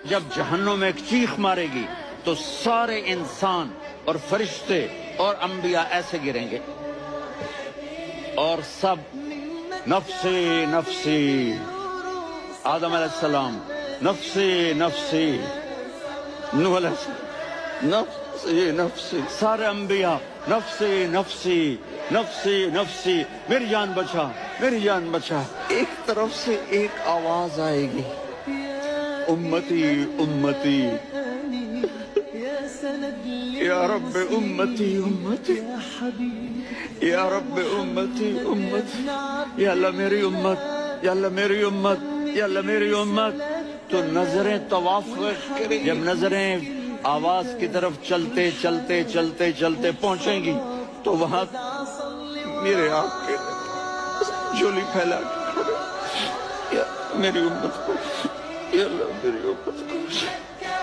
جب جہنم میں ایک چیخ مارے گی تو سارے انسان اور فرشتے اور انبیاء ایسے گریں گے اور سب نفسی نفسی، آدم علیہ السلام نفسی نفسی، نوح علیہ السلام نفسی نفسی، سارے انبیاء نفسی نفسی نفسی نفسی، میری جان بچا میری جان بچا۔ ایک طرف سے ایک آواز آئے گی، امتی امتی، یا رب امتی امتی، یا رب امتی امتی، یا اللہ میری امت، یا اللہ میری امت، یا اللہ میری امت۔ تو نظریں طواف کریں، جب نظریں آواز کی طرف چلتے چلتے چلتے چلتے پہنچیں گی تو وہاں میرے آپ کے جھولی پھیلا کے یا میری امت کو، یا اللہ میری امت کو